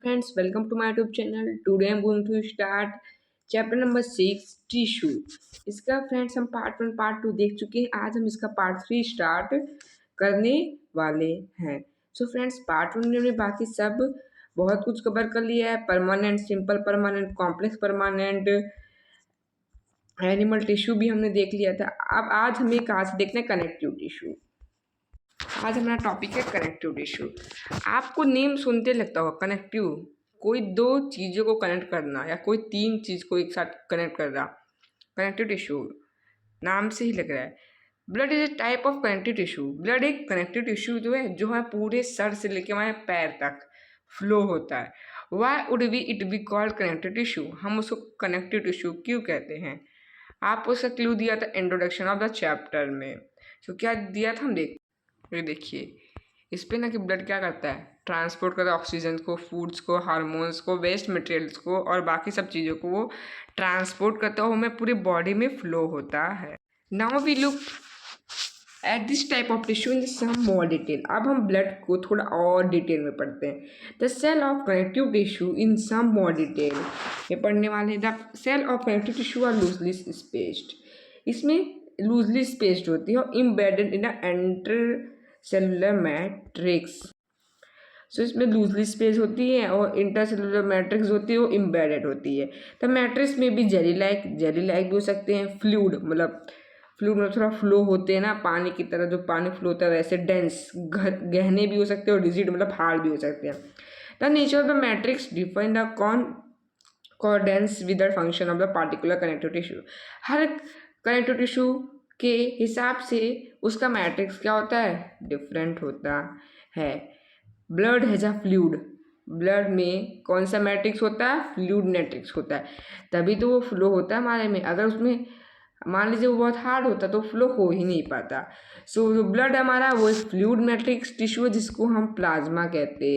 Friends, welcome to my YouTube channel. Today I'm going to start chapter number 6 tissue. इसका friends हम part 1 part 2 देख चुके हैं। आज हम इसका पार्ट 3 स्टार्ट करने वाले हैं। सो फ्रेंड्स, पार्ट 1 में हमने बाकी सब बहुत कुछ कवर कर लिया है। Permanent, simple permanent, complex permanent, animal tissue भी हमने देख लिया था। अब आज हमें कहाँ से देखना है? Connective tissue. आज हमारा टॉपिक है कनेक्टिव टिश्यू। आपको नेम सुनते लगता होगा कनेक्टिव, कोई दो चीज़ों को कनेक्ट करना या कोई तीन चीज़ को एक साथ कनेक्ट करना। कनेक्टिव टिश्यू नाम से ही लग रहा है। Blood is a type of connective tissue. Blood एक कनेक्टिव टिश्यू जो है पूरे सर से लेके हमारे पैर तक फ्लो होता है। Why would be it be called connective tissue? हम उसको कनेक्टिव टिश्यू क्यों कहते हैं? आप उसका क्लू दिया था इंट्रोडक्शन ऑफ द चैप्टर में। तो क्या दिया था हम ये देखिए, इस पे ना कि ब्लड क्या करता है, ट्रांसपोर्ट करता है ऑक्सीजन को, फूड्स को, हार्मोन्स को, वेस्ट मटेरियल्स को और बाकी सब चीज़ों को वो ट्रांसपोर्ट करता है, वो हमें पूरी बॉडी में फ्लो होता है। Now we look at this type of tissue in some more detail. अब हम ब्लड को थोड़ा और डिटेल में पढ़ते हैं। The cell of connective tissue in some more detail ये पढ़ने वाले हैं। The cell of connective tissue are loosely spaced. इसमें लूजली स्पेस्ड होती है और embedded in intercellular matrix. So इसमें लूजली स्पेस होती है और इंटरसेलुलर मैट्रिक्स होती है, वो इम्बेडेड होती है। तो मैट्रिक्स में भी जेली लाइक भी हो सकते हैं। फ्लूइड मतलब थोड़ा फ्लो होते हैं ना, पानी की तरह जो पानी फ्लो होता है वैसे। डेंस गहने भी हो सकते हैं और रिजिड मतलब हार्ड भी हो सकते हैं। The nature of the matrix define the accordance with the function of the particular connective tissue. हर कनेक्टिव टिश्यू के हिसाब से उसका मैट्रिक्स क्या होता है, डिफरेंट होता है। Blood has a fluid. Blood में कौन सा मैट्रिक्स होता है? फ्लूइड मैट्रिक्स होता है, तभी तो वो फ्लो होता है हमारे में। अगर उसमें मान लीजिए वो बहुत हार्ड होता तो फ्लो हो ही नहीं पाता। सो जो ब्लड हमारा वो एक फ्लूइड मैट्रिक्स टिश्यू है जिसको हम प्लाज्मा कहते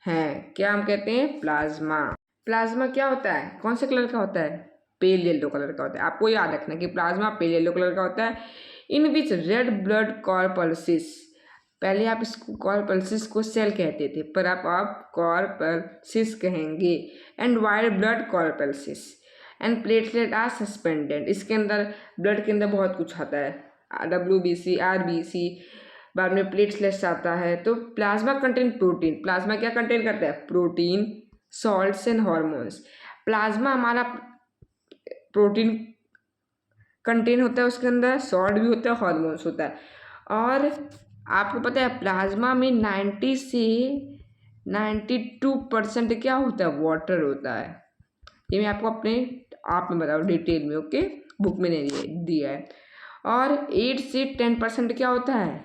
हैं। क्या हम कहते हैं? प्लाज्मा। प्लाज्मा क्या होता है? कौन से कलर का होता है? पेल येलो कलर का होता है। आपको याद रखना कि प्लाज्मा पेल येलो कलर का होता है। इन विच रेड ब्लड कॉर्पल्सिस, पहले आप इसको कॉर्पल्सिस को सेल कहते थे, पर आप कॉर्पल्सिस कहेंगे। And white blood corpuscles and platelet are suspended. इसके अंदर ब्लड के अंदर बहुत कुछ आता है, WBC, RBC, बाद में प्लेटलेट्स आता है। तो प्लाज्मा कंटेन प्रोटीन। प्लाज्मा क्या कंटेन करता है? Protein, salts and hormones. Plasma हमारा प्रोटीन कंटेन होता है, उसके अंदर सॉल्ट भी होता है, हॉर्मोन्स होता है। और आपको पता है प्लाज्मा में 90 से 92% क्या होता है? वाटर होता है। ये मैं आपको अपने आप में बताऊँ डिटेल में, ओके? बुक में नहीं दिया है। और 8 से 10% क्या होता है?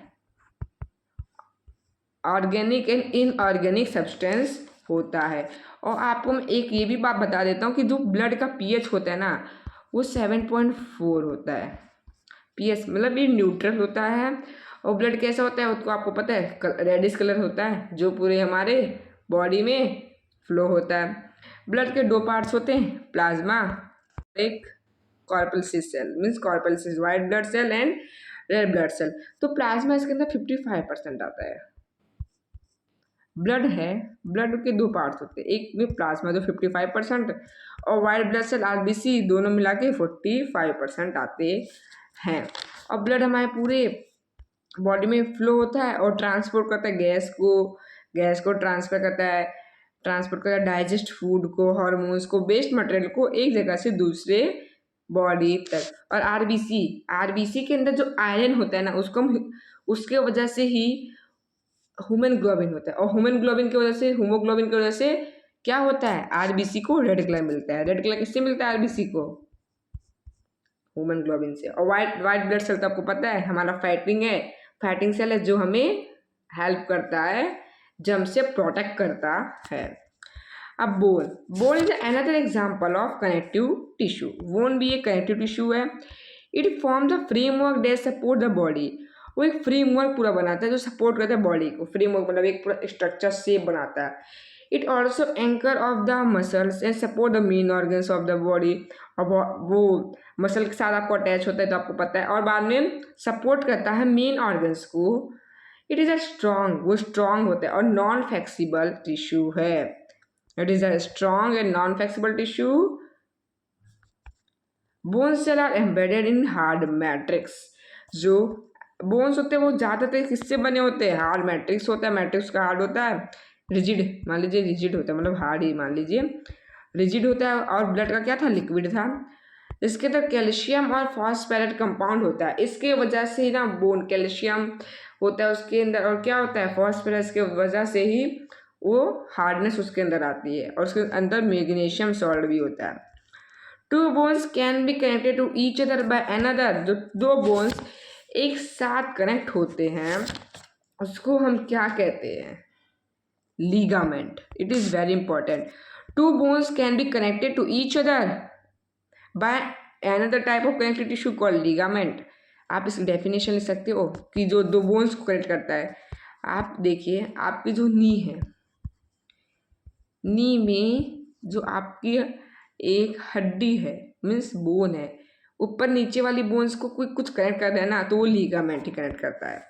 ऑर्गेनिक एंड इनऑर्गेनिक सब्सटेंस होता है। और आपको मैं एक ये भी बात बता देता हूँ कि जो ब्लड का pH होता है ना, वो 7.4 होता है। pH मतलब ये न्यूट्रल होता है। और ब्लड कैसा होता है उसको आपको पता है? रेडिश कलर होता है, जो पूरे हमारे बॉडी में फ्लो होता है। ब्लड के दो पार्ट्स होते हैं, प्लाज्मा, एक corpuscles cell, means corpuscles white blood cell and red blood cell. तो प्लाज्मा इसके अंदर 55% आता है। ब्लड है, ब्लड के दो पार्ट्स होते हैं, एक में प्लाज्मा जो 55% और वाइट ब्लड सेल RBC, दोनों मिला के 45% आते हैं। और ब्लड हमारे पूरे बॉडी में फ्लो होता है और ट्रांसपोर्ट करता है गैस को ट्रांसपोर्ट करता है डाइजेस्ट फूड को, हार्मोन्स को, वेस्ट मटेरियल को एक जगह से दूसरे बॉडी तक। और आरबीसी के अंदर जो आयरन होता है ना, उसके वजह से ही ह्यूमन होता है। और ह्यूमन की वजह से क्या होता है? आरबीसी को रेड कलर मिलता है। रेड कलर किससे मिलता है? आरबीसी को ह्यूमन से। और वाइट ब्लड सेल तो आपको पता है हमारा फाइटिंग सेल है, जो हमें हेल्प करता है, जम से प्रोटेक्ट करता है। अब bone is another example of connective tissue. Bone भी एक कनेक्टिव टिश्यू है। It form the framework that support the body. वो एक फ्रेमवर्क पूरा बनाता है जो सपोर्ट करता है बॉडी को। फ्रेमवर्क मतलब एक पूरा स्ट्रक्चर शेप बनाता है। It also anchor of the muscles and support the main organs of the body. और वो मसल के साथ आपको अटैच होता है तो आपको पता है, और बाद में सपोर्ट करता है मेन ऑर्गन्स को। इट इज़ वो स्ट्रॉन्ग होता है और नॉन फ्लेक्सिबल टिश्यू है। It is a strong and non flexible tissue. Bones cell are embedded in hard matrix. जो बोन्स होते हैं वो ज़्यादातर किससे बने होते हैं? हार्ड मैट्रिक्स होता है, मैट्रिक्स का हार्ड होता है, रिजिड मान लीजिए, रिजिड होता है मतलब हार्ड ही मान लीजिए, रिजिड होता है। और ब्लड का क्या था? लिक्विड था। इसके अंदर कैल्शियम और फॉस्फेरेट कंपाउंड होता है, इसके वजह से ही ना बोन, कैल्शियम होता है उसके अंदर और क्या होता है? फॉस्फोरस के वजह से ही वो हार्डनेस उसके अंदर आती है। और उसके अंदर मैग्नीशियम सॉल्ट भी होता है। Two bones can be connected to each other by another. जो दो बोन्स एक साथ कनेक्ट होते हैं उसको हम क्या कहते हैं? Ligament. It is very important. Two bones can be connected to each other by another type of connective tissue called ligament. आप इसकी डेफिनेशन लिख सकते हो कि जो दो बोन्स को कनेक्ट करता है। आप देखिए, आपकी जो नी है, नी में जो आपकी एक हड्डी है, मीन्स बोन है, ऊपर नीचे वाली बोन्स को कोई कुछ कनेक्ट कर रहा है ना, तो वो लीगामेंट ही कनेक्ट करता है।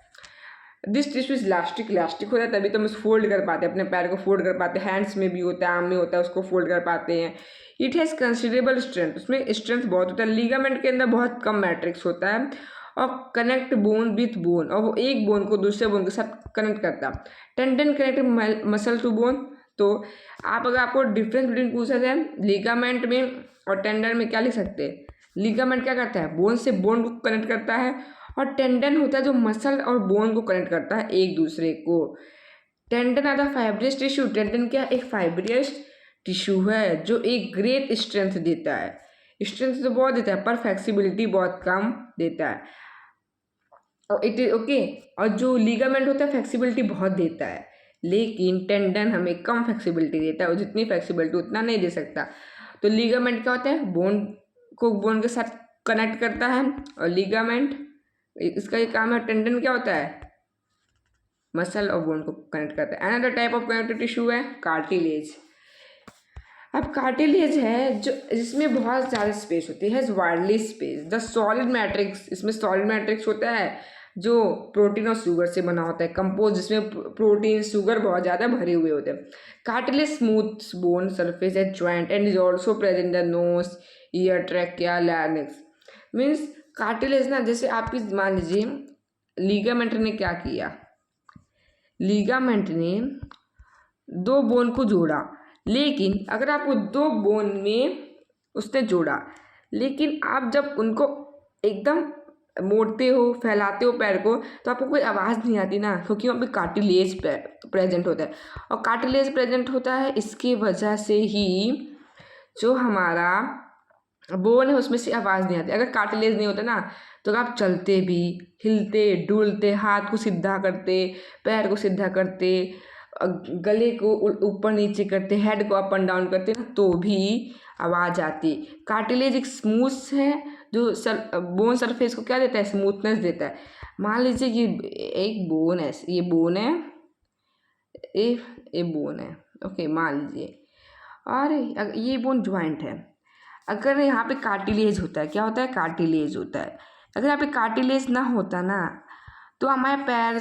This tissue is elastic, elastic होता है तभी तो हम फोल्ड कर पाते हैं, अपने पैर को फोल्ड कर पाते हैं। हैंड्स में भी होता है, आर्म में होता है, उसको फोल्ड कर पाते हैं। इट हैज़ कंसिडरेबल स्ट्रेंथ, उसमें स्ट्रेंथ बहुत होता है। लीगामेंट के अंदर बहुत कम मैट्रिक्स होता है और कनेक्ट बोन विथ बोन, और वो एक बोन को दूसरे बोन के साथ कनेक्ट करता है। Tendon connect muscle to bone. तो आप अगर आपको डिफरेंस बिटवीन पूछा जाए लीगामेंट में और टेंडन में, क्या लिख सकते हैं? लीगामेंट क्या करता है? बोन से बोन को कनेक्ट करता है, और टेंडन होता है जो मसल और बोन को कनेक्ट करता है एक दूसरे को। Tendon are the fibrous tissue. Tendon क्या? एक फाइब्रियस टिश्यू है जो एक ग्रेट स्ट्रेंथ देता है। स्ट्रेंथ तो बहुत देता है पर फ्लेक्सिबिलिटी बहुत कम देता है। और इट इज ओके। और जो लीगामेंट होता है फ्लेक्सिबिलिटी बहुत देता है, लेकिन टेंडन हमें कम फ्लेक्सिबिलिटी देता है, और जितनी फ्लेक्सिबिलिटी उतना नहीं दे सकता। तो लीगामेंट क्या होता है? बोन को बोन के साथ कनेक्ट करता है, और लीगामेंट इसका ये काम है। टेंडन क्या होता है? मसल और बोन को कनेक्ट करता है। Another type of connective tissue है कार्टिलेज। अब कार्टिलेज है जो जिसमें बहुत ज़्यादा स्पेस होती है, widely space. The solid matrix, इसमें सॉलिड मैट्रिक्स होता है जो प्रोटीन और शुगर से बना होता है, कंपोज, जिसमें प्रोटीन शुगर बहुत ज़्यादा भरे हुए होते हैं। Cartilage smooth bone surface at joint and is also present the nose, year, trachea, larynx. Means cartilage ना, जैसे आपकी मान लीजिए लीगामेंट ने क्या किया, लीगामेंट ने दो बोन को जोड़ा, लेकिन अगर आपको दो बोन में उसने जोड़ा, लेकिन आप जब उनको एकदम मोड़ते हो, फैलाते हो पैर को, तो आपको कोई आवाज़ नहीं आती ना, क्योंकि वहाँ पे कार्टिलेज प्रेजेंट होता है। और कार्टिलेज प्रेजेंट होता है इसके वजह से ही जो हमारा बोन है उसमें से आवाज़ नहीं आती। अगर कार्टिलेज नहीं होता ना, तो आप चलते भी, हिलते डुलते, हाथ को सीधा करते, पैर को सीधा करते, गले को ऊपर नीचे करते, हेड को अप एंड डाउन करते ना, तो भी आवाज़ आती। कार्टिलेज एक स्मूथ है जो बोन सरफेस को क्या देता है? स्मूथनेस देता है। मान लीजिए कि एक बोन है, ये बोन है, ये बोन है, ओके मान लीजिए, और ये बोन ज्वाइंट है। अगर यहाँ पे कार्टिलेज होता है, क्या होता है? कार्टिलेज होता है। अगर यहाँ पे कार्टिलेज ना होता ना, तो हमारे पैर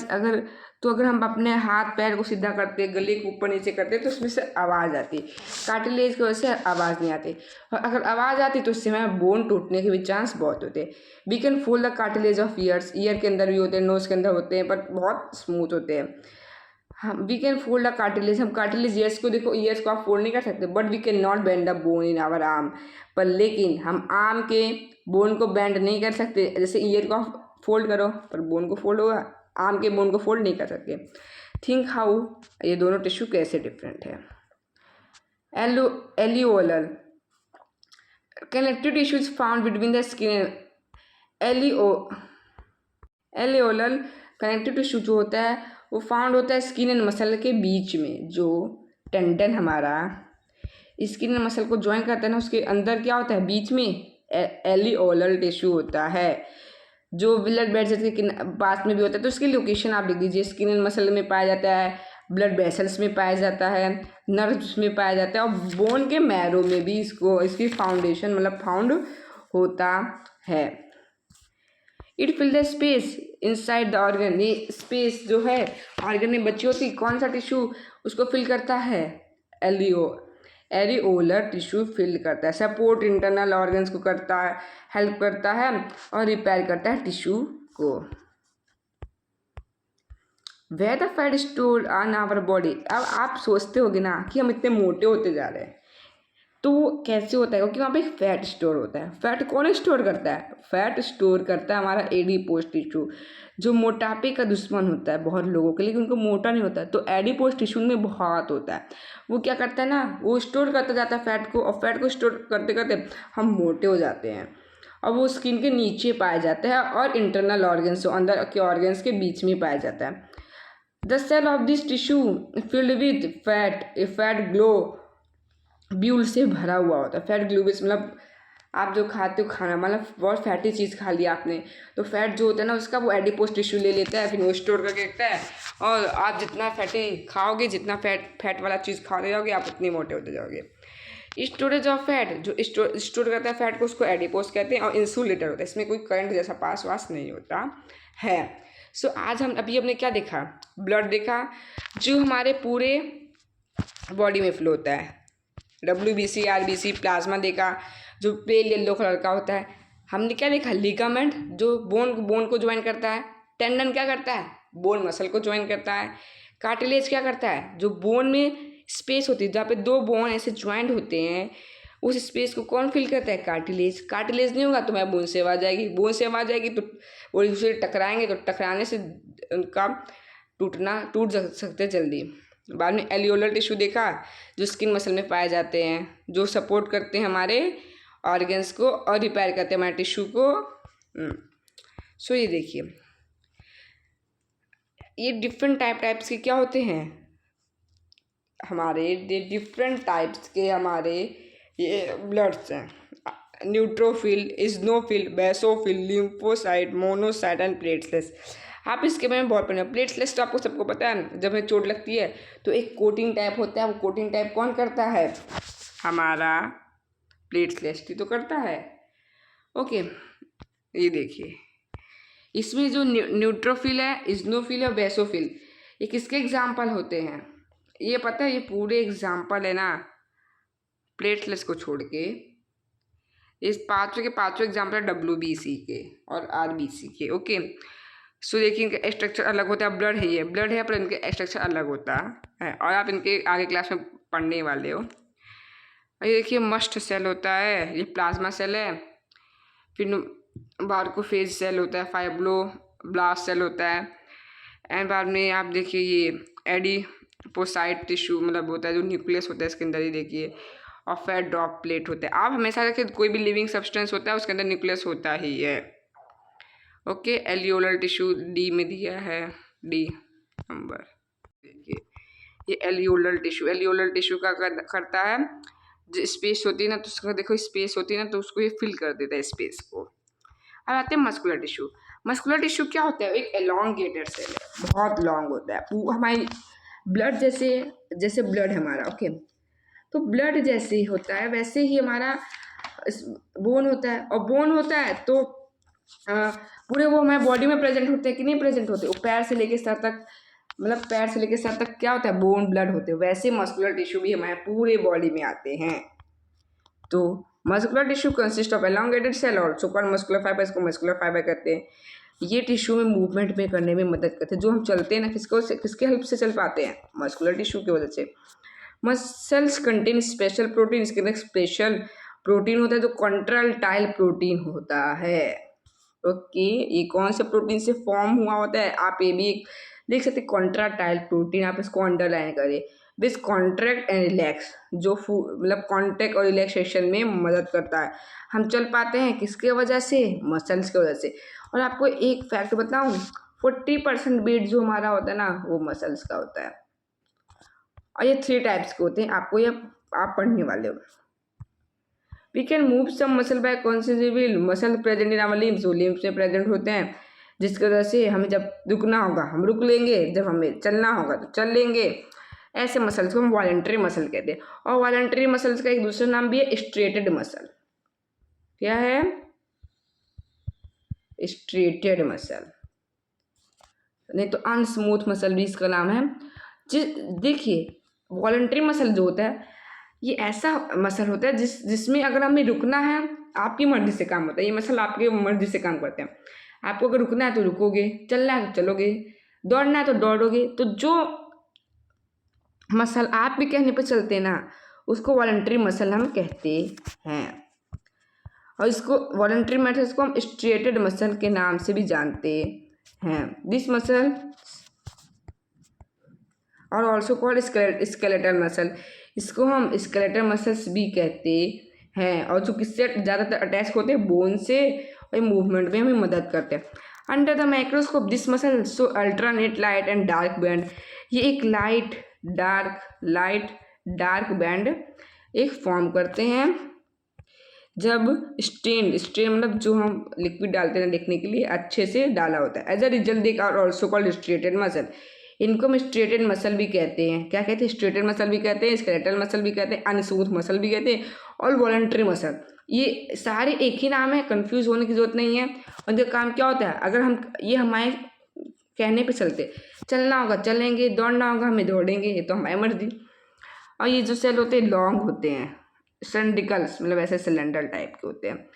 अगर हम अपने हाथ पैर को सीधा करते, गले को ऊपर नीचे करते, तो उसमें से आवाज़ आती। कार्टिलेज की वजह से आवाज़ नहीं आती, और अगर आवाज़ आती तो उससे हमारे बोन टूटने के भी चांस बहुत होते हैं। We can fold the cartilage of ears. Ear के अंदर भी होते हैं, नोज के अंदर होते हैं, पर बहुत स्मूथ होते हैं। हम we can fold the cartilage. हम कार्टिलेज ईयर्स को देखो, ईयर्स को आप फोल्ड नहीं कर सकते, but we can not bend the bone in our arm. पर लेकिन हम आर्म के बोन को बेंड नहीं कर सकते। जैसे ईयर को आप फोल्ड करो, पर बोन को फोल्ड होगा, आर्म के बोन को फोल्ड नहीं कर सकते। थिंक हाउ ये दोनों टिश्यू कैसे डिफरेंट है। Areolar connective tissue is found between the skin. Areolar connective tissue जो होता है वो फाउंड होता है स्किन एंड मसल के बीच में। जो टेंडन हमारा स्किन एंड मसल को ज्वाइन करता है ना, उसके अंदर क्या होता है? बीच में एलियोलर टिश्यू होता है, जो ब्लड वेसल्स के पास में भी होता है। तो इसकी लोकेशन आप लिख दीजिए। स्किन एंड मसल में पाया जाता है, ब्लड वेसल्स में पाया जाता है, नर्व्स में पाया जाता है, और बोन के मैरो में भी इसकी फाउंडेशन मतलब फाउंड होता है। It fill the space inside the organ. ये स्पेस जो है ऑर्गन में बची होती, कौन सा टिश्यू उसको फिल करता है? एरिओलर टिश्यू फिल करता है, सपोर्ट इंटरनल ऑर्गन्स को करता है, हेल्प करता है और रिपेयर करता है टिश्यू को। Where the fat store on our body. अब आप सोचते होगे ना कि हम इतने मोटे होते जा रहे हैं, तो वो कैसे होता है? क्योंकि वहाँ पे फैट स्टोर होता है। फैट कौन स्टोर करता है? फैट स्टोर करता है हमारा एडिपोज टिश्यू, जो मोटापे का दुश्मन होता है बहुत लोगों के लिए, उनको मोटा नहीं होता है। तो एडिपोज टिश्यू में बहुत होता है। वो क्या करता है ना, वो स्टोर करता जाता है फैट को, और फैट को स्टोर करते करते हम मोटे हो जाते हैं। और वो स्किन के नीचे पाया जाता है और इंटरनल ऑर्गन्स, अंदर के ऑर्गन्स के बीच में पाया जाता है। The cell of this tissue filled with fat, a fat globule से भरा हुआ होता है। फैट ग्लोब्यूल्स मतलब आप जो खाते हो खाना, मतलब बहुत फैटी चीज़ खा लिया आपने, तो फैट जो होता है ना उसका वो एडिपोज टिश्यू ले लेता है, फिर वो स्टोर करके रखता है। और आप जितना फैटी खाओगे, जितना फैट वाला चीज़ खाते जाओगे, आप उतने मोटे होते जाओगे। स्टोरेज ऑफ फैट, जो स्टोर करता है फैट को, उसको एडिपोज कहते हैं। और इंसुलेटर होता है, इसमें कोई करंट जैसा पास वास नहीं होता है। सो आज हम अभी हमने क्या देखा? ब्लड देखा, जो हमारे पूरे बॉडी में फ्लो होता है। WBC, RBC, प्लाज्मा देखा, जो पेल येलो कलर का होता है। हमने क्या देखा? लिगामेंट, जो बोन को ज्वाइन करता है। टेंडन क्या करता है? बोन मसल को ज्वाइन करता है। कार्टिलेज क्या करता है? जो बोन में स्पेस होती है, जहाँ पे दो बोन ऐसे ज्वाइंट होते हैं, उस स्पेस को कौन फिल करता है? कार्टिलेज। कार्टिलेज नहीं होगा तो मैं बोन सेव आ जाएगी, बोन सेव आ जाएगी तो वो एक दूसरे टकराएंगे, तो टकराने से उनका टूट सकते हैं जल्दी। बाद में एलियोलर टिश्यू देखा, जो स्किन मसल में पाए जाते हैं, जो सपोर्ट करते हैं हमारे ऑर्गन्स को और रिपेयर करते हैं हमारे टिश्यू को। सो ये देखिए, ये डिफरेंट टाइप्स के क्या होते हैं हमारे, डिफरेंट टाइप्स के हमारे ये ब्लड्स हैं। Neutrophil, eosinophil, basophil, lymphocyte, monocyte and platelets. आप इसके बारे में बहुत पढ़े। प्लेटलेट्स तो आपको सबको पता है, जब हमें चोट लगती है तो एक कोटिंग टाइप होता है, वो कोटिंग टाइप कौन करता है? हमारा प्लेटलेट्स ही तो करता है। ओके, ये देखिए, इसमें जो न्यूट्रोफिल है, इज़नोफिल और बेसोफिल, ये किसके एग्जाम्पल होते हैं? ये पता है, ये पूरे एग्जाम्पल है ना प्लेटलेट्स को छोड़ के। इस पाँचों के पाँचों एग्जाम्पल है WBC के और RBC के। ओके, सो देखिए, इनका स्ट्रक्चर अलग होता है। ब्लड है, ये ब्लड है, पर इनके स्ट्रक्चर अलग होता है, और आप इनके आगे क्लास में पढ़ने वाले हो। ये देखिए, मस्ट सेल होता है, ये प्लाज्मा सेल है। फिर बारकोफेज सेल होता है, फाइब्रोब्लास्ट सेल होता है। एंड बाद में आप देखिए, ये एडिपोसाइट टिश्यू मतलब होता है, जो न्यूक्लियस होता है इसके अंदर ही देखिए। और फैट ड्रॉप प्लेट होता है। आप हमेशा रखिए, कोई भी लिविंग सब्सटेंस होता है उसके अंदर न्यूक्लियस होता ही है। ओके, एलियोलर टिश्यू D में दिया है, D नंबर। देखिए, ये एलियोलर टिश्यू का करता है, जो स्पेस होती है ना, तो उसका देखो स्पेस होती है ना, तो उसको ये फिल कर देता है स्पेस को। अब आते हैं मस्कुलर टिश्यू। मस्कुलर टिश्यू क्या होता है? एक एलोंगेटेड सेल है, बहुत लॉन्ग होता है। हमारी ब्लड जैसे ब्लड है हमारा। ओके, तो ब्लड जैसे ही होता है वैसे ही हमारा बोन होता है। और बोन होता है तो पूरे वो हमारे बॉडी में प्रेजेंट होते हैं कि नहीं प्रेजेंट होते? वो पैर से लेके सर तक, मतलब पैर से लेके सर तक क्या होता है? बोन, ब्लड होते हैं। वैसे मस्कुलर टिश्यू भी हमारे पूरे बॉडी में आते हैं। तो muscular tissue consist of elongated cell और सुपर मस्कुलर फाइबर्स को मस्कुलर फाइबर कहते हैं। ये टिश्यू में मूवमेंट में करने में मदद करते हैं। जो हम चलते हैं ना, किसके हेल्प से चल पाते हैं? मस्कुलर टिश्यू की वजह से। मसल्स कंटेन स्पेशल प्रोटीन, इसके अंदर स्पेशल प्रोटीन होता है जो कॉन्ट्रैक्टाइल प्रोटीन होता है। ओके, ये कौन से प्रोटीन से फॉर्म हुआ होता है? आप ये भी देख सकते हैं, कॉन्ट्रैक्टाइल प्रोटीन, आप इसको अंडरलाइन करें। विच कॉन्ट्रैक्ट एंड रिलैक्स, जो मतलब कॉन्ट्रैक्ट और रिलैक्सेशन में मदद करता है। हम चल पाते हैं किसके वजह से? मसल्स की वजह से। और आपको एक फैक्ट बताऊं, 40% वेट जो हमारा होता है ना, वो मसल्स का होता है। और ये 3 टाइप्स के होते हैं, आपको ये आप पढ़ने वाले हो। We can move some muscle by considerable muscle present in our limbs, वो लिम्स में प्रेजेंट होते हैं, जिसकी वजह से हमें जब रुकना होगा हम रुक लेंगे, जब हमें चलना होगा तो चल लेंगे। ऐसे मसल्स को हम वॉलंटरी मसल कहते हैं। और वॉलंटरी मसल्स का एक दूसरा नाम भी है स्ट्रेटेड मसल। क्या है? स्ट्रेटेड मसल, नहीं तो अनस्मूथ मसल भी इसका नाम है। देखिए, वॉलंटरी मसल जो होता है, ये ऐसा मसल होता है जिसमें अगर हमें रुकना है, आपकी मर्जी से काम होता है। ये मसल आपकी मर्जी से काम करते हैं। आपको अगर रुकना है तो रुकोगे, चलना है तो चलोगे, दौड़ना है तो दौड़ोगे। तो जो मसल आप भी कहने पर चलते हैं ना, उसको वॉलंटरी मसल हम कहते हैं। और इसको वॉलंटरी मसल्स को हम स्ट्रेटेड मसल के नाम से भी जानते हैं। दिस मसल और ऑल्सो कॉल्ड स्केलेटल मसल, इसको हम स्केलेटल मसल्स भी कहते हैं। और जो किससे ज़्यादातर अटैच होते हैं, बोन से, और मूवमेंट में हमें मदद करते हैं। Under the microscope this muscle so alternate light and dark band. ये एक लाइट डार्क बैंड एक फॉर्म करते हैं जब स्ट्रेन मतलब जो हम लिक्विड डालते हैं देखने के लिए अच्छे से डाला होता है। As a result they are also called striated muscle. इनको हम स्ट्रेटेड मसल भी कहते हैं। क्या कहते हैं? स्ट्रेटेड मसल भी कहते हैं, स्केलेटल मसल भी कहते हैं, अनस्मूथ मसल भी कहते हैं, और वॉलंटरी मसल। ये सारे एक ही नाम है, कंफ्यूज होने की जरूरत नहीं है। उनका काम क्या होता है? अगर हम ये हमारे कहने पे चलते, चलना होगा चलेंगे, दौड़ना होगा हमें दौड़ेंगे, ये तो हमारी मर्जी। और ये जो सेल होते हैं लॉन्ग होते हैं, सिलेंड्रिकल्स, मतलब ऐसे सिलेंडर टाइप के होते हैं।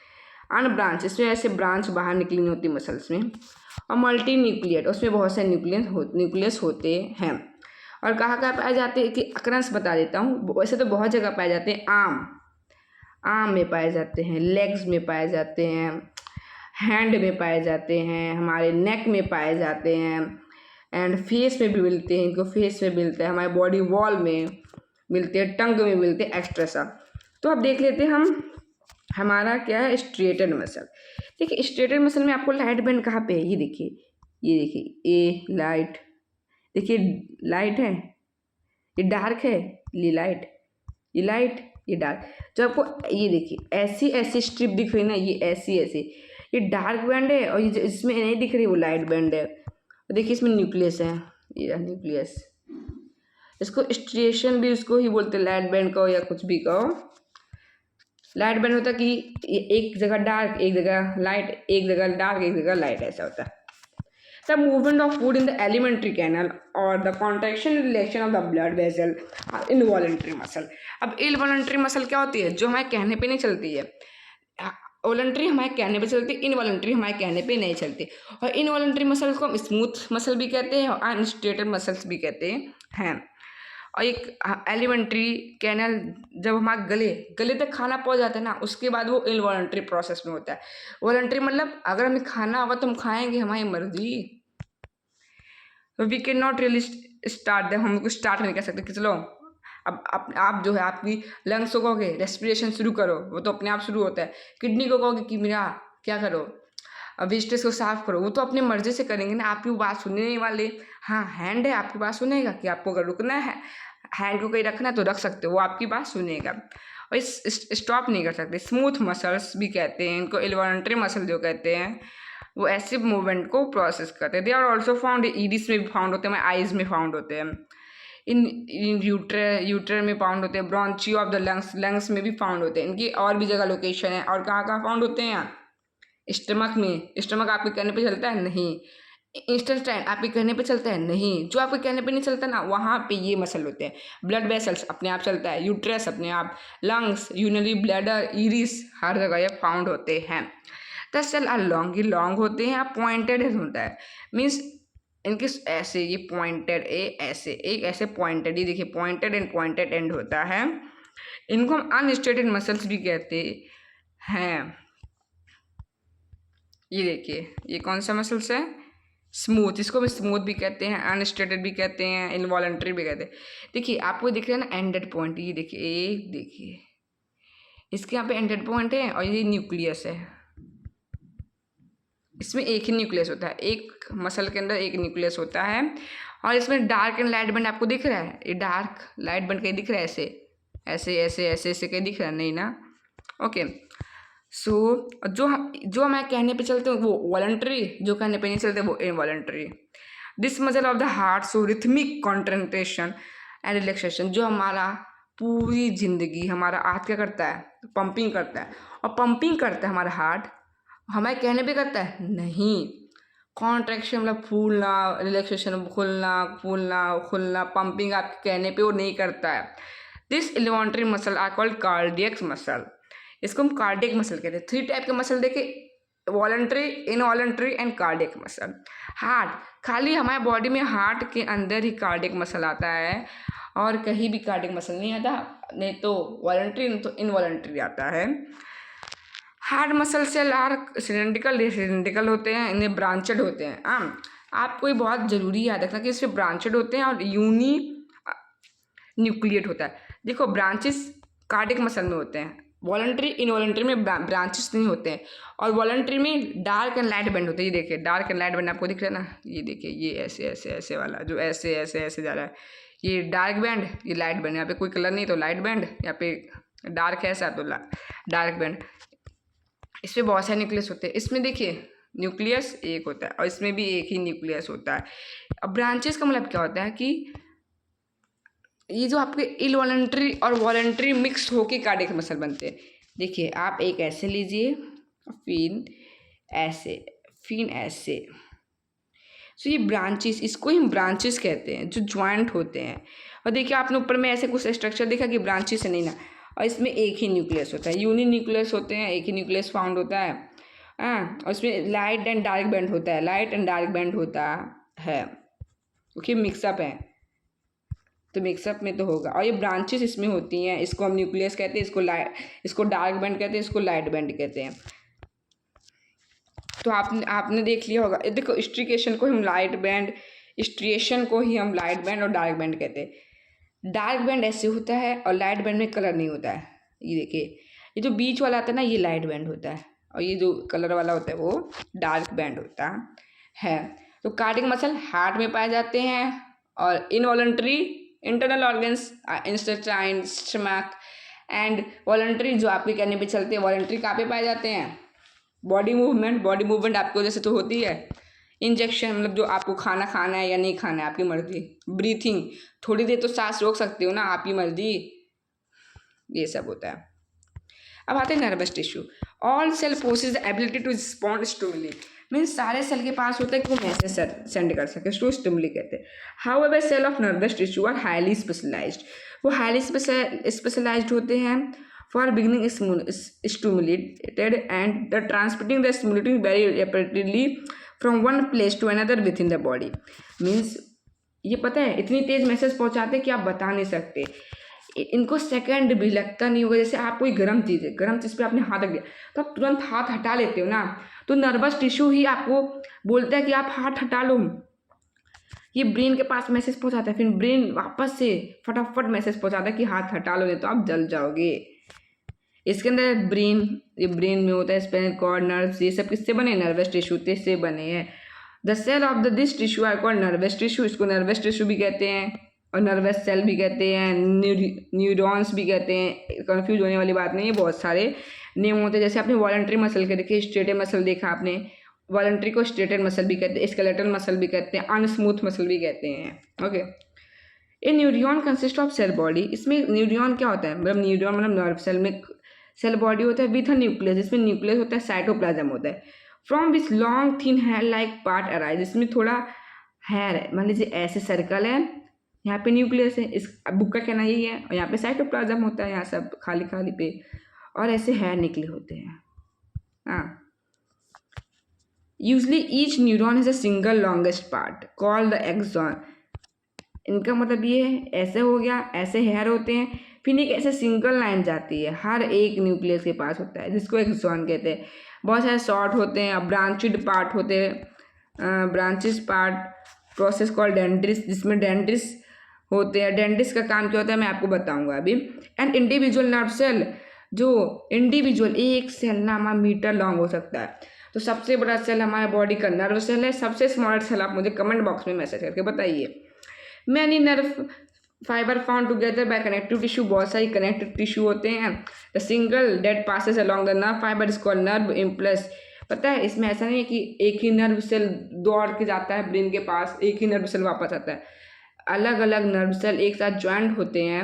अनब्रांच, इसमें ऐसे ब्रांच बाहर निकली नहीं होती मसल्स में। और मल्टी न्यूक्लियट, उसमें बहुत सारे न्यूक्लियस होते हैं। और कहाँ कहाँ पाए जाते हैं कि अक्रंस बता देता हूँ। वैसे तो बहुत जगह पाए जाते हैं। आर्म में पाए जाते हैं, लेग्स में पाए जाते हैं, हैंड में पाए जाते हैं, हमारे नेक में पाए जाते हैं, एंड फेस में भी मिलते हैं। इनको फेस में मिलता है, हमारे बॉडी वॉल में मिलते हैं, टंग में मिलते हैं, एक्स्ट्रा सा। तो अब देख लेते हैं हम हमारा क्या है, स्ट्रेटेड मसल। देखिए स्ट्रेटेड मसल में आपको लाइट बैंड कहाँ पे है, ये देखिए ए लाइट, देखिए लाइट है, ये डार्क है, ये लाइट, ये डार्क। जब आपको ये देखिए ऐसी स्ट्रिप दिख रही ना, ये ऐसी ये डार्क बैंड है, और ये इसमें नहीं दिख रही वो लाइट बैंड है। देखिए इसमें न्यूक्लियस है, ये न्यूक्लियस। इसको स्ट्रिएशन भी उसको ही बोलते हैं, लाइट बैंड कहो या कुछ भी कहो। लाइट बैंड होता है कि एक जगह डार्क, एक जगह लाइट, एक जगह डार्क, एक जगह लाइट, ऐसा होता है। The movement of food in the alimentary canal और the contraction relaxation of the blood vessel are involuntary muscle. अब इनवॉलंटरी मसल क्या होती है? जो हमारे कहने पे नहीं चलती है। वॉलंटरी हमारे कहने पे चलती है, इनवॉलंटरी हमारे कहने पे नहीं चलती। और इनवॉलंटरी मसल को हम स्मूथ मसल भी कहते हैं और अनस्ट्रेटेड मसल्स भी कहते हैं। और एक एलिमेंट्री कैनल जब हमारे गले तक खाना पहुंच जाता है ना, उसके बाद वो इनवॉलंटरी प्रोसेस में होता है। वॉलंटरी मतलब अगर हमें खाना होगा तो हम खाएंगे, हमारी मर्जी। We can not really start, हम कुछ स्टार्ट नहीं कर सकते कि चलो अब आप जो है आपकी लंग्स को कहोगे रेस्पिरेशन शुरू करो, वो तो अपने आप शुरू होता है। किडनी को कहोगे कि मेरा क्या करो, वेस्टेज को साफ करो, वो तो अपनी मर्जी से करेंगे ना, आपकी बात सुनने नहीं वाले। हाँ हैंड है, आपकी बात सुनेगा कि आपको अगर रुकना है, हैंड को कहीं रखना है तो रख सकते हो, वो आपकी बात सुनेगा। और स्टॉप नहीं कर सकते। स्मूथ मसल्स भी कहते हैं इनको, इनवॉलंटरी मसल जो कहते हैं, वो ऐसे मूवमेंट को प्रोसेस करते हैं। दे आर ऑल्सो फाउंड ईरिस में भी फाउंड होते हैं, आइज में फाउंड होते हैं, इन यूटर में फाउंड होते हैं, ब्रॉन्ची ऑफ द लंग्स में भी फाउंड होते हैं। इनकी और भी जगह लोकेशन है। और कहाँ कहाँ फाउंड होते हैं? स्टमक में। स्टमक आपके कहने पे चलता है? नहीं। इंटेस्टाइन आपके कहने पे चलता है? नहीं। जो आपके कहने पे नहीं चलता ना, वहाँ पे ये मसल होते हैं। ब्लड वेसल्स अपने आप चलता है, यूट्रस अपने आप, लंग्स, यूरिनरी ब्लैडर, ईरिस, हर जगह ये फाउंड होते हैं। द सेल आर लॉन्ग, ये लॉन्ग होते हैं, पॉइंटेड होता है, मीन्स इनके ऐसे ये पॉइंटेड एक ऐसे पॉइंटेड, ये देखिए पॉइंटेड एंड होता है। इनको हम अनस्ट्रेटेड मसल्स भी कहते हैं। ये देखिए ये कौन सा मसल्स है? स्मूथ, इसको भी स्मूथ भी कहते हैं, अनस्ट्रेटेड भी कहते हैं, इनवॉलंटरी भी कहते हैं। देखिए आपको दिख रहा है ना एंडेड पॉइंट, ये देखिए इसके यहाँ पे एंडेड पॉइंट है और ये न्यूक्लियस है। इसमें एक ही न्यूक्लियस होता है, एक मसल के अंदर एक न्यूक्लियस होता है। और इसमें डार्क एंड लाइट बैंड आपको दिख रहा है, ये डार्क लाइट बैंड कहीं दिख रहा है? ऐसे कहीं दिख रहा है? नहीं ना। ओके सो जो हमारे कहने पे चलते हैं वो वॉलंटरी, जो कहने पे नहीं चलते वो involuntary. This muscle of the heart so rhythmic concentration and relaxation. जो हमारा पूरी जिंदगी हमारा हार्ट क्या करता है? पंपिंग करता है। और पंपिंग करता है हमारा हार्ट, हमारे कहने पे करता है? नहीं। कॉन्ट्रैक्शन मतलब फूलना, रिलैक्सेशन खुलना, फूलना खुलना, पंपिंग आपके कहने पे वो नहीं करता है। This involuntary muscle are called cardiac muscle. इसको हम कार्डियक मसल कहते हैं। 3 टाइप के मसल देखे, voluntary, involuntary and cardiac muscle. Heart, खाली हमारे बॉडी में हार्ट के अंदर ही कार्डियक मसल आता है और कहीं भी कार्डियक मसल नहीं आता, नहीं तो वॉलंटरी नहीं तो इनवॉलंटरी आता है। Heart muscle cell are cylindrical होते हैं, इन्हें ब्रांचेड होते हैं। आपको ये बहुत ज़रूरी याद रखना कि इसमें ब्रांचेड होते हैं और यूनी न्यूक्लिएट होता है। देखो ब्रांचेस कार्डियक मसल में होते हैं, वॉलंटरी इनवॉलंटरी में ब्रांचेस नहीं होते हैं, और वॉलंटरी में डार्क एंड लाइट बैंड होते हैं। ये देखिए डार्क एंड लाइट बैंड आपको दिख रहा है ना, ये देखिए ये ऐसे ऐसे ऐसे वाला जो ऐसे ऐसे ऐसे जा रहा है, ये डार्क बैंड, ये लाइट बैंड। यहाँ पे कोई कलर नहीं तो लाइट बैंड, यहाँ पे डार्क है ऐसा तो डार्क बैंड। इसमें बहुत सारे न्यूक्लियस होते हैं। इसमें देखिए न्यूक्लियस एक होता है और इसमें भी एक ही न्यूक्लियस होता है। अब ब्रांचेस का मतलब क्या होता है कि ये जो आपके इनवॉलंटरी और वॉलंटरी मिक्स होके कार्डियक मसल बनते हैं। देखिए आप एक ऐसे लीजिए, फिर ऐसे, फिर ऐसे। तो ये ब्रांचेस, इसको ही हम ब्रांचेस कहते हैं जो ज्वाइंट होते हैं। और देखिए आपने ऊपर में ऐसे कुछ स्ट्रक्चर देखा कि ब्रांचेस है नहीं ना, और इसमें एक ही न्यूक्लियस होता है, यूनि न्यूक्लियस होते हैं, एक ही न्यूक्लियस फाउंड होता है। और इसमें लाइट एंड डार्क बैंड होता है, लाइट एंड डार्क बैंड होता है, क्योंकि मिक्सअप है तो मिक्सअप में तो होगा। और ये ब्रांचेस इसमें होती हैं, इसको हम न्यूक्लियस कहते हैं, इसको डार्क बैंड कहते हैं, इसको लाइट बैंड कहते हैं। तो आपने देख लिया होगा, देखो स्ट्रिएशन को हम लाइट बैंड, स्ट्रिएशन को ही हम लाइट बैंड और डार्क बैंड कहते हैं। डार्क बैंड ऐसे होता है और लाइट बैंड में कलर नहीं होता है। ये देखिए ये जो बीच वाला आता है ना, ये लाइट बैंड होता है, और ये जो कलर वाला होता है वो डार्क बैंड होता है। तो कार्डियक मसल हार्ट में पाए जाते हैं, और involuntary internal organs intestine, stomach, and voluntary जो आपके कहने पे चलते हैं, वॉलंटरी कहाँ पे पाए जाते हैं? बॉडी मूवमेंट आपकी वजह से तो होती है। इंजेक्शन मतलब जो आपको खाना खाना है या नहीं खाना है, आपकी मर्जी। ब्रीथिंग, थोड़ी देर तो सांस रोक सकते हो ना, आपकी मर्जी। ये सब होता है। अब आते हैं nervous tissue. All cell possess the ability to respond stimuli, means सारे सेल के पास होता है कि वो मैसेज सेंड कर सके, उसको स्टिमुली कहते हैं। However cell of nervous tissue are highly specialised, वो हाईली स्पेशलाइज्ड होते हैं for beginning stimulated and the transmitting the stimulating very rapidly from one place to another within the body, means ये पता है इतनी तेज मैसेज पहुंचाते हैं कि आप बता नहीं सकते। इनको सेकंड भी लगता नहीं होगा। जैसे आप कोई गर्म चीज़ है, गर्म चीज़ पे आपने हाथ रख दिया तो आप तुरंत हाथ हटा लेते हो ना, तो नर्वस टिश्यू ही आपको बोलता है कि आप हाथ हटा लो। ये ब्रेन के पास मैसेज पहुंचाता है, फिर ब्रेन वापस से फटाफट मैसेज पहुंचाता है कि हाथ हटा लो नहीं तो आप जल जाओगे। इसके अंदर ब्रेन, ये ब्रेन में होता है, स्पाइनल कॉर्ड, नर्व्स, ये सब किससे बने? नर्वस टिश्यू से बने हैं। The cell of this tissue are called nervous tissue, इसको नर्वस टिश्यू भी कहते हैं और नर्वस सेल भी कहते हैं, न्यूरॉन्स भी कहते हैं। कंफ्यूज होने वाली बात नहीं है, बहुत सारे नेम होते हैं। जैसे आपने वॉलंटरी मसल के देखे, स्ट्रेटेड मसल देखा आपने, वॉलंटरी को स्ट्रेटेड मसल भी कहते हैं, स्केलेटल मसल भी कहते हैं, अनस्मूथ मसल भी कहते हैं। Okay, a neuron consist of cell body, इसमें न्यूरॉन क्या होता है? मतलब न्यूरॉन मतलब नर्व सेल में सेल बॉडी होता है विथ अ न्यूक्लियस, इसमें न्यूक्लियस होता है, साइटोप्लाज्म होता है। From which long thin hair like part arise, इसमें थोड़ा हेयर है, मान लीजिए ऐसे सर्कल है, यहाँ पे न्यूक्लियस है, इस बुक का कहना यही है, और यहाँ पे साइटोप्लाज्म होता है, यहाँ सब खाली खाली पे, और ऐसे हेयर निकले होते हैं। हाँ, usually each neuron is a single longest part called the axon. इनका मतलब ये है, ऐसे हो गया, ऐसे हेयर होते हैं, फिर एक ऐसे सिंगल लाइन जाती है, हर एक न्यूक्लियस के पास होता है, जिसको एक्सॉन कहते हैं। बहुत सारे शॉर्ट होते हैं, ब्रांचेड पार्ट होते हैं, ब्रांचेस पार्ट प्रोसेस कॉल्ड डेंड्रिस, जिसमें डेंड्रिस होते हैं। डेंड्रिस का काम क्या होता है मैं आपको बताऊंगा अभी। एंड इंडिविजुअल नर्व सेल, जो इंडिविजुअल एक सेल नामा मीटर लॉन्ग हो सकता है। तो सबसे बड़ा सेल हमारे बॉडी का नर्व सेल है, सबसे स्मॉलर सेल आप मुझे कमेंट बॉक्स में मैसेज करके बताइए। Many nerve fibre found together by connective tissue, बहुत सारी कनेक्टिव टिश्यू होते हैं। The single that passes along the nerve fibre is called nerve impulse. पता है इसमें ऐसा नहीं है कि एक ही नर्व सेल दौड़ के जाता है ब्रेन के पास, एक ही नर्व सेल वापस आता है। अलग अलग नर्व सेल एक साथ ज्वाइंट होते हैं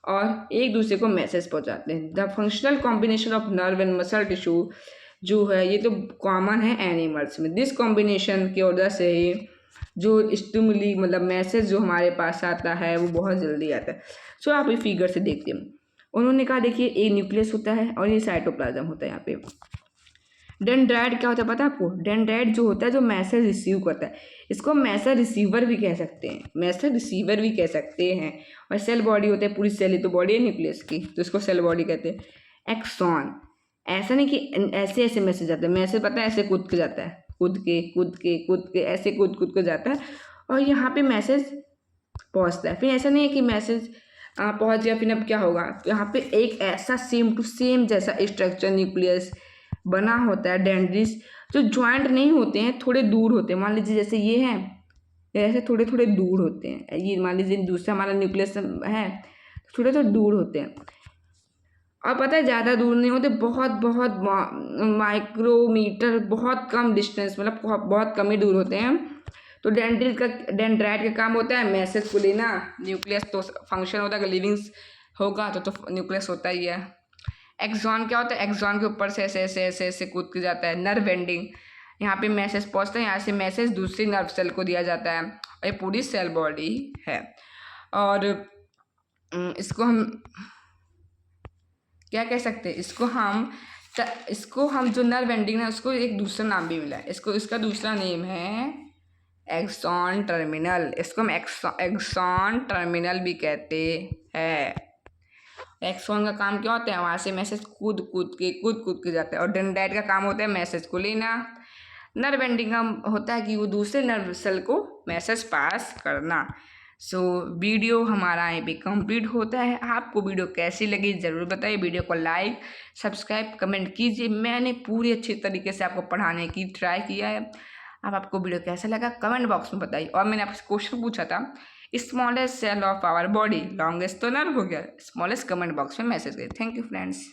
और एक दूसरे को मैसेज पहुंचाते हैं। The functional combination of nerve and muscle tissue जो है ये तो कॉमन है एनिमल्स में। दिस कॉम्बिनेशन की वजह से ही जो स्टिमुली मतलब मैसेज जो हमारे पास आता है वो बहुत जल्दी आता है। सो आप ये फिगर से देखते हैं, उन्होंने कहा देखिए ये न्यूक्लियस होता है और ये साइटोप्लाज्म होता है। यहाँ पे डेंड्राइट क्या होता है पता है आपको? डेंड्राइट जो होता है जो मैसेज रिसीव करता है, इसको मैसेज रिसीवर भी कह सकते हैं, मैसेज रिसीवर भी कह सकते हैं। और सेल बॉडी होता है, पूरी सेल ही तो बॉडी है न्यूक्लियस की, तो इसको सेल बॉडी कहते हैं। एक्सॉन, ऐसा नहीं कि ऐसे ऐसे मैसेज आता है, मैसेज पता है ऐसे कूद के जाता है, कूद के ऐसे कूद के जाता है और यहाँ पे मैसेज पहुँचता है। फिर ऐसा नहीं है कि मैसेज पहुँच गया फिर अब क्या होगा, यहाँ पे एक ऐसा सेम टू सेम जैसा स्ट्रक्चर न्यूक्लियस बना होता है डेंड्रिस, जो ज्वाइंट नहीं होते हैं, थोड़े दूर होते हैं। मान लीजिए जैसे ये हैं, ऐसे थोड़े थोड़े दूर होते हैं। ये मान लीजिए दूसरा हमारा न्यूक्लियस है, थोड़े थोड़े दूर होते हैं। और पता है ज़्यादा दूर नहीं होते, बहुत बहुत माइक्रोमीटर, बहुत कम डिस्टेंस, मतलब बहुत कम ही दूर होते हैं। तो डेंड्राइट का काम होता है मैसेज को लेना। न्यूक्लियस तो फंक्शन होता है कि लिविंग्स होगा तो न्यूक्लियस होता ही है। एक्सॉन क्या होता है? एक्सॉन के ऊपर से ऐसे ऐसे ऐसे ऐसे कूद के जाता है। नर्व एंडिंग, यहाँ पे मैसेज पहुँचता है, यहाँ से मैसेज दूसरी नर्व सेल को दिया जाता है और ये पूरी सेल बॉडी है। और इसको हम क्या कह सकते हैं, इसको हम जो नर्व एंडिंग है उसको एक दूसरा नाम भी मिला है, इसका दूसरा नेम है एक्सॉन टर्मिनल। इसको हम एक्सॉन टर्मिनल भी कहते हैं। एक्सॉन का काम क्या होता है? वहाँ से मैसेज कूद कूद के जाता है। और डेंड्राइट का काम होता है मैसेज को लेना। नर्व एंडिंग का होता है कि वो दूसरे नर्व सेल को मैसेज पास करना। सो वीडियो हमारा यहाँ पे कंप्लीट होता है। आपको वीडियो कैसी लगी ज़रूर बताइए। वीडियो को लाइक सब्सक्राइब कमेंट कीजिए। मैंने पूरी अच्छी तरीके से आपको पढ़ाने की ट्राई किया है। अब आपको वीडियो कैसा लगा कमेंट बॉक्स में बताइए। और मैंने आपसे क्वेश्चन पूछा था, smallest cell of our body longest तो नर्व हो गया, स्मॉलेस्ट कमेंट बॉक्स में मैसेज करिए। Thank you friends.